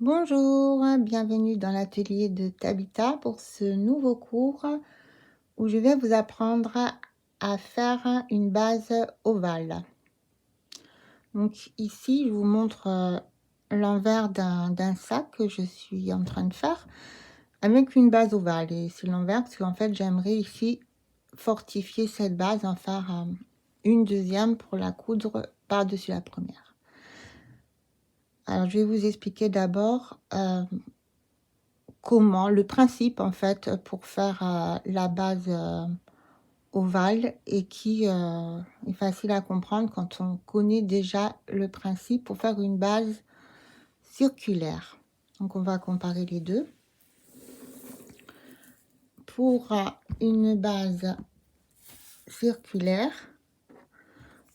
Bonjour, bienvenue dans l'atelier de Tabitha pour ce nouveau cours où je vais vous apprendre à faire une base ovale. Donc ici, je vous montre l'envers d'un sac que je suis en train de faire avec une base ovale. Et c'est l'envers parce qu'en fait, j'aimerais ici fortifier cette base, en faire une deuxième pour la coudre par-dessus la première. Alors, je vais vous expliquer d'abord comment, le principe en fait pour faire la base ovale et qui est facile à comprendre quand on connaît déjà le principe pour faire une base circulaire. Donc on va comparer les deux. Pour une base circulaire,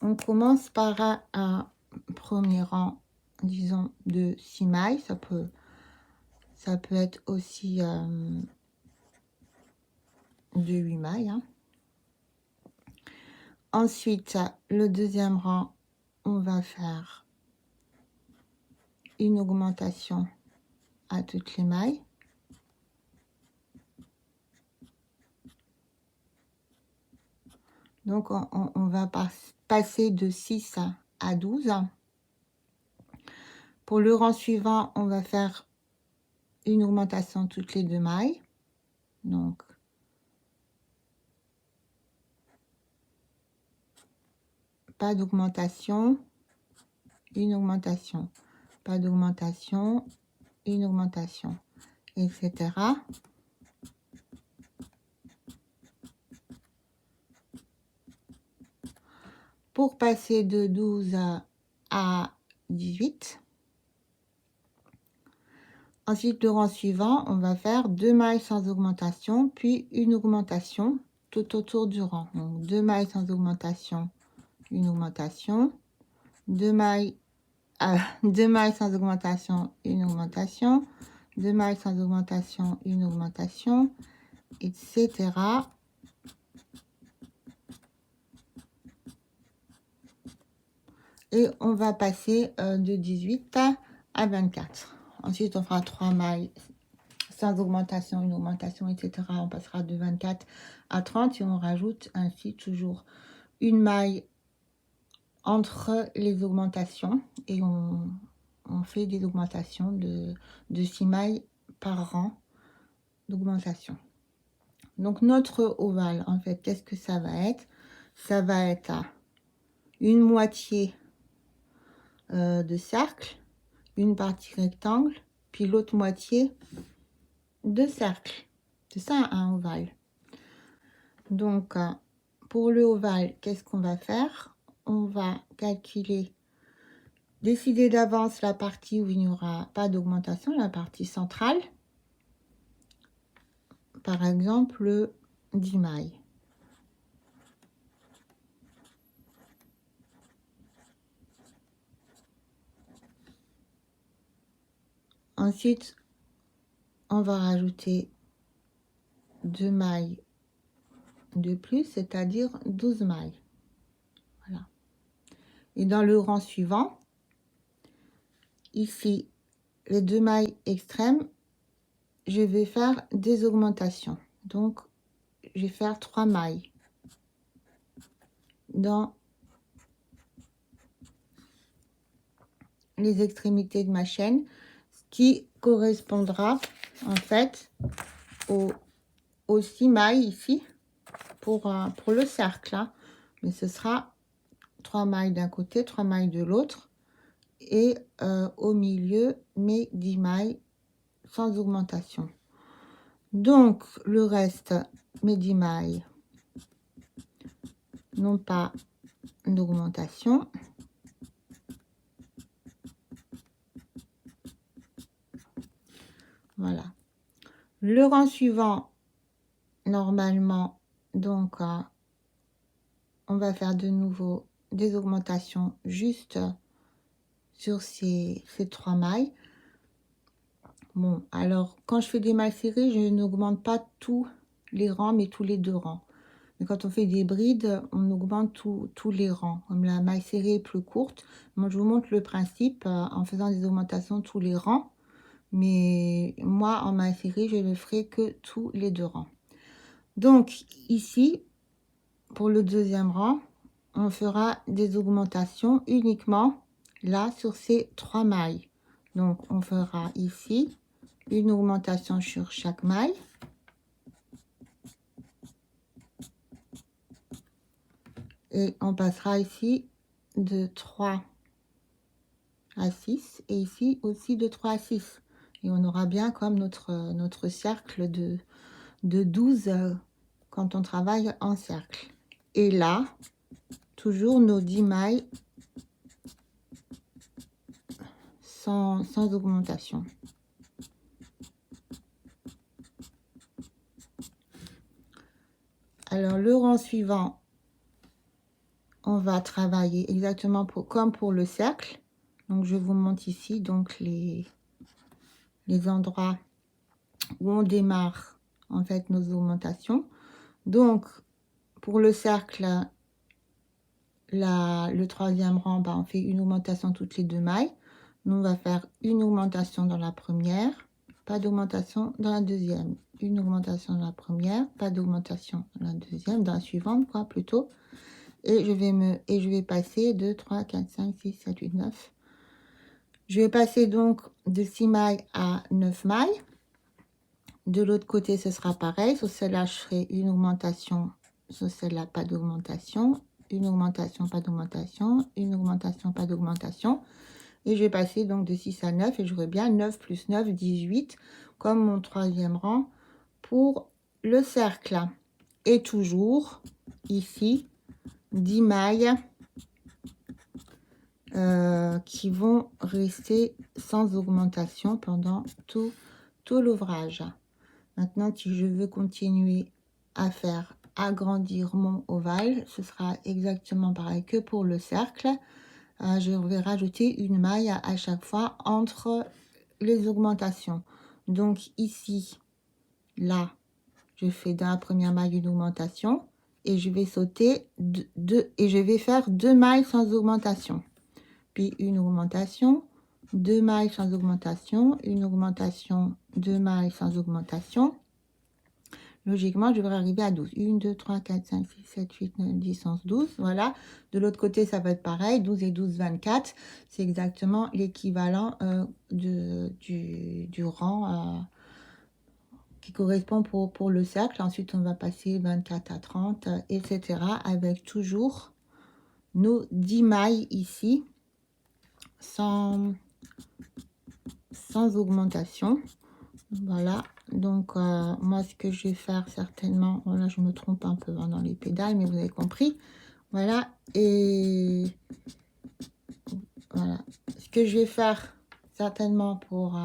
on commence par un premier rang, disons, de 6 mailles. Ça peut être aussi de 8 mailles. Ensuite, le deuxième rang, on va faire une augmentation à toutes les mailles. Donc, on va passer de 6 à 12. Pour le rang suivant, on va faire une augmentation toutes les 2 mailles. Donc, pas d'augmentation, une augmentation, pas d'augmentation, une augmentation, etc. Pour passer de 12 à 18. Ensuite, le rang suivant, on va faire 2 mailles sans augmentation, puis une augmentation tout autour du rang. Donc, 2 mailles sans augmentation, une augmentation, 2 mailles, 2 mailles sans augmentation, une augmentation, 2 mailles sans augmentation, une augmentation, etc. Et on va passer de 18 à 24. Ensuite, on fera 3 mailles sans augmentation, une augmentation, etc. On passera de 24 à 30 et on rajoute ainsi toujours une maille entre les augmentations et on fait des augmentations de 6 mailles par rang d'augmentation. Donc notre ovale, en fait, qu'est-ce que ça va être? Ça va être à une moitié de cercle, une partie rectangle, puis l'autre moitié de cercle. C'est ça un ovale. Donc pour le ovale, qu'est-ce qu'on va faire? On va calculer, décider d'avance la partie où il n'y aura pas d'augmentation, la partie centrale. Par exemple, 10 mailles. Ensuite, on va rajouter 2 mailles de plus, c'est-à-dire 12 mailles. Voilà. Et dans le rang suivant, ici, les 2 mailles extrêmes, je vais faire des augmentations. Donc, je vais faire 3 mailles dans les extrémités de ma chaîne, ce qui correspondra en fait aux 6 mailles ici pour le cercle. Mais ce sera 3 mailles d'un côté, 3 mailles de l'autre. Et au milieu, mes 10 mailles sans augmentation. Donc, le reste, mes 10 mailles n'ont pas d'augmentation. Voilà. Le rang suivant, normalement, donc, on va faire de nouveau des augmentations juste sur ces 3 mailles. Bon, alors, quand je fais des mailles serrées, je n'augmente pas tous les rangs, mais tous les 2 rangs. Mais quand on fait des brides, on augmente tous les rangs. Comme la maille serrée est plus courte, moi je vous montre le principe en faisant des augmentations tous les rangs. Mais moi, en ma série, je ne ferai que tous les 2 rangs. Donc, ici, pour le deuxième rang, on fera des augmentations uniquement là sur ces 3 mailles. Donc, on fera ici une augmentation sur chaque maille. Et on passera ici de 3 à 6 et ici aussi de 3 à 6. Et on aura bien comme notre cercle de 12 quand on travaille en cercle. Et là, toujours nos 10 mailles sans augmentation. Alors, le rang suivant, on va travailler exactement comme pour le cercle. Donc, je vous montre ici donc les endroits où on démarre en fait nos augmentations. Donc, pour le cercle, le troisième rang, bah, on fait une augmentation toutes les 2 mailles. Nous, on va faire une augmentation dans la première, pas d'augmentation dans la deuxième. Une augmentation dans la première, pas d'augmentation dans la deuxième, dans la suivante, quoi, plutôt. Et je vais passer 2, 3, 4, 5, 6, 7, 8, 9. Je vais passer donc de 6 mailles à 9 mailles. De l'autre côté, ce sera pareil. Sur celle-là, je ferai une augmentation. Sur celle-là, pas d'augmentation. Une augmentation, pas d'augmentation. Une augmentation, pas d'augmentation. Et je vais passer donc de 6 à 9. Et j'aurai bien 9 plus 9, 18. Comme mon troisième rang pour le cercle. Et toujours, ici, 10 mailles qui vont rester sans augmentation pendant tout l'ouvrage. Maintenant, si je veux continuer à faire agrandir mon ovale, ce sera exactement pareil que pour le cercle. Je vais rajouter une maille à chaque fois entre les augmentations. Donc ici, là, je fais dans la première maille une augmentation et je vais sauter et je vais faire 2 mailles sans augmentation. Puis une augmentation, 2 mailles sans augmentation, une augmentation, 2 mailles sans augmentation. Logiquement, je devrais arriver à 12. 1, 2, 3, 4, 5, 6, 7, 8, 9, 10, 11, 12. Voilà. De l'autre côté, ça va être pareil. 12 et 12, 24. C'est exactement l'équivalent du rang qui correspond pour le cercle. Ensuite, on va passer 24 à 30, etc. avec toujours nos 10 mailles ici. Sans augmentation. Voilà, donc moi ce que je vais faire certainement, voilà, je me trompe un peu dans les pédales, mais vous avez compris. Voilà, et voilà, ce que je vais faire certainement pour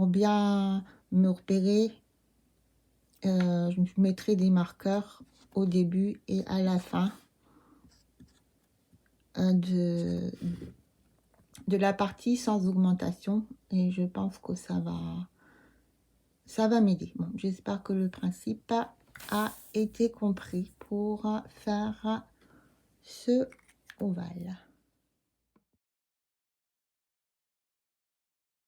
bien me repérer, je mettrai des marqueurs au début et à la fin de la partie sans augmentation, et je pense que ça va m'aider. Bon, j'espère que le principe a été compris pour faire ce ovale.